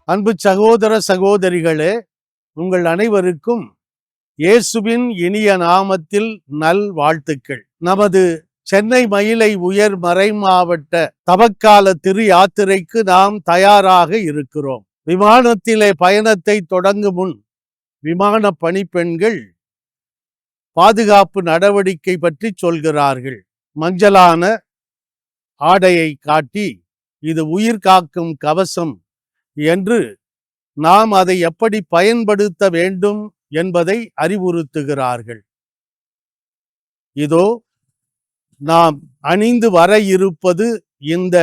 அன்பு சகோதர சகோதரிகளே, உங்கள் அனைவருக்கும் இயேசுவின் இனிய நாமத்தில் நல் வாழ்த்துக்கள். நமது சென்னை மயிலை உயர் மறைமாவட்ட தவக்கால திரு யாத்திரைக்கு நாம் தயாராக இருக்கிறோம். விமானத்திலே பயணத்தை தொடங்கும் முன் விமான பணிப்பெண்கள் பாதுகாப்பு நடவடிக்கை பற்றி சொல்கிறார்கள். மஞ்சளான ஆடையை காட்டி இது உயிர் காக்கும் கவசம் என்று நாம் அதை எப்படி பயன்படுத்த வேண்டும் என்பதை அறிவுறுத்துகிறார்கள். இதோ நாம் அணிந்து வர இருப்பது இந்த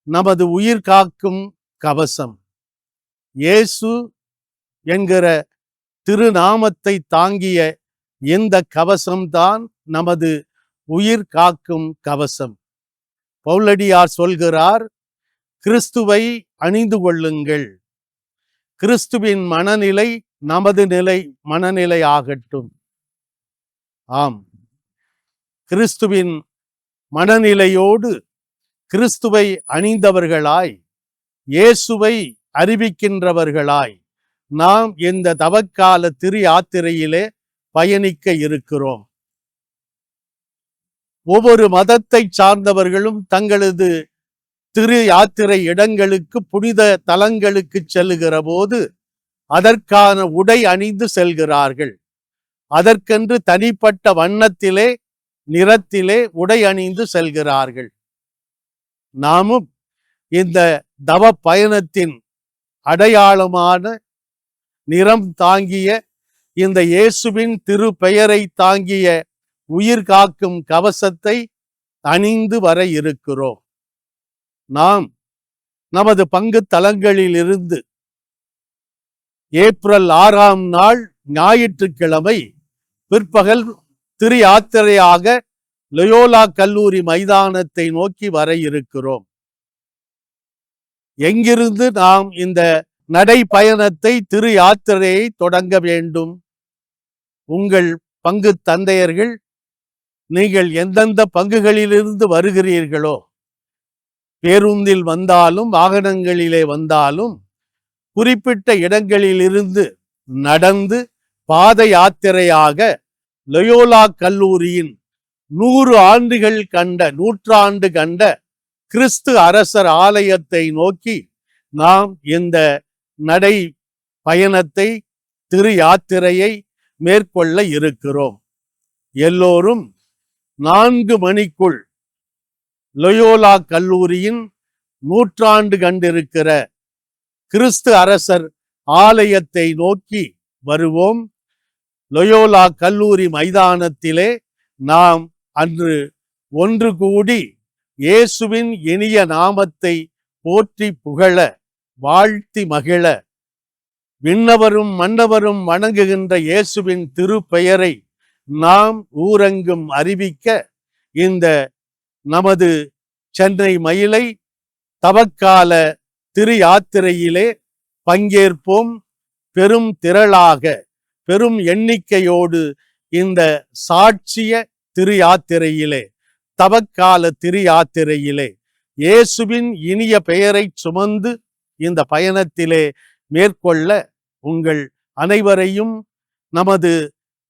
நமது உயிர் காக்கும் கவசம். இயேசு என்கிற திருநாமத்தை தாங்கிய இந்த கவசம்தான் நமது உயிர் காக்கும் கவசம். பவுலடியார் சொல்கிறார், கிறிஸ்துவை அணிந்து கொள்ளுங்கள். கிறிஸ்துவின் மனநிலை நமது மனநிலை ஆகட்டும். ஆம், கிறிஸ்துவின் மனநிலையோடு கிறிஸ்துவை அணிந்தவர்களாய், இயேசுவை அறிவிக்கின்றவர்களாய் நாம் இந்த தவக்கால திரு யாத்திரையிலே பயணிக்க இருக்கிறோம். ஒவ்வொரு மதத்தை சார்ந்தவர்களும் தங்களது திரு யாத்திரை இடங்களுக்கு, புனித தலங்களுக்கு செல்லுகிற போது அதற்கான உடை அணிந்து செல்கிறார்கள். அதற்கென்று தனிப்பட்ட வண்ணத்திலே, நிறத்திலே உடை அணிந்து செல்கிறார்கள். நாமும் இந்த தவ பயணத்தின் அடையாளமான நிறம் தாங்கிய இந்த இயேசுவின் திரு பெயரை தாங்கிய உயிர் காக்கும் கவசத்தை அணிந்து வர இருக்கிறோம். நாம் நமது பங்கு தலங்களில் இருந்து ஏப்ரல் 6ஆம் நாள் ஞாயிற்றுக்கிழமை பிற்பகல் திரு யாத்திரையாக லயோலா கல்லூரி மைதானத்தை நோக்கி வர இருக்கிறோம். எங்கிருந்து நாம் இந்த நடைப்பயணத்தை, திரு யாத்திரையை தொடங்க வேண்டும்? உங்கள் பங்கு தந்தையர்கள் நீங்கள் எந்தெந்த பங்குகளிலிருந்து வருகிறீர்களோ, பேருந்தில் வந்தாலும் வாகனங்களிலே வந்தாலும் குறிப்பிட்ட இடங்களிலிருந்து நடந்து பாத யாத்திரையாக லயோலா கல்லூரியின் 100 ஆண்டுகள் கண்ட, நூற்றாண்டு கண்ட கிறிஸ்து அரசர் ஆலயத்தை நோக்கி நாம் இந்த நடை பயணத்தை, திரு யாத்திரையை மேற்கொள்ள இருக்கிறோம். எல்லோரும் 4 மணிக்குள் லயோலா கல்லூரியின் நூற்றாண்டு கண்டிருக்கிற கிறிஸ்து அரசர் ஆலயத்தை நோக்கி வருவோம். லயோலா கல்லூரி மைதானத்திலே நாம் அன்று ஒன்று கூடி இயேசுவின் இனிய நாமத்தை போற்றி புகழ, வாழ்த்தி மகிழ, விண்ணவரும் மன்னவரும் வணங்குகின்ற இயேசுவின் திருப்பெயரை நாம் ஊரெங்கும் அறிவிக்க இந்த நமது சென்னை மயிலை தவக்கால திரு யாத்திரையிலே பங்கேற்போம். பெரும் திரளாக, பெரும் எண்ணிக்கையோடு இந்த சாட்சிய திரு யாத்திரையிலே, தவக்கால திரு யாத்திரையிலே இயேசுவின் இனிய பெயரை சுமந்து இந்த பயணத்திலே மேற்கொள்ள உங்கள் அனைவரையும் நமது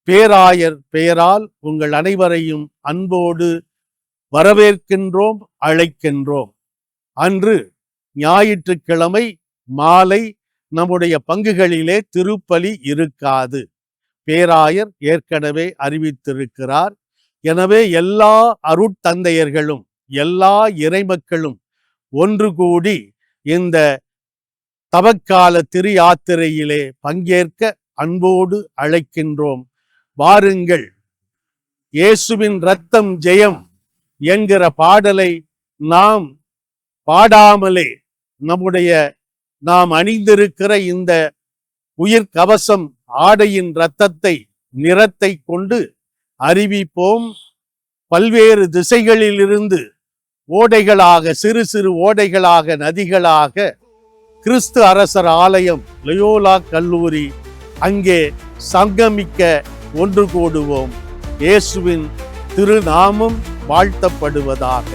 பேராயர் பெயரால் உங்கள் அனைவரையும் அன்போடு வரவேற்கின்றோம், அழைக்கின்றோம். அன்று ஞாயிற்றுக்கிழமை மாலை நம்முடைய பங்குகளிலே திருப்பலி இருக்காது. பேராயர் ஏற்கனவே அறிவித்திருக்கிறார். எனவே எல்லா அருட்தந்தையர்களும், எல்லா இறைமக்களும் ஒன்று கூடி இந்த தவக்கால திரு யாத்திரையிலே பங்கேற்க அன்போடு அழைக்கின்றோம். வாருங்கள். இயேசுவின் இரத்தம் ஜெயம் என்கிற பாடலை நாம் பாடாமலே நாம் அணிந்திருக்கிற இந்த உயிர் கவசம் ஆடையின் இரத்தத்தை, நிறத்தை கொண்டு அறிவிப்போம். பல்வேறு திசைகளிலிருந்து ஓடைகளாக, சிறு சிறு ஓடைகளாக, நதிகளாக கிறிஸ்து அரசர் ஆலயம் லயோலா கல்லூரி அங்கே சங்கமிக்க ஒன்று கூடுவோம். இயேசுவின் திருநாமம் வாழ்த்தப்படுவதாக.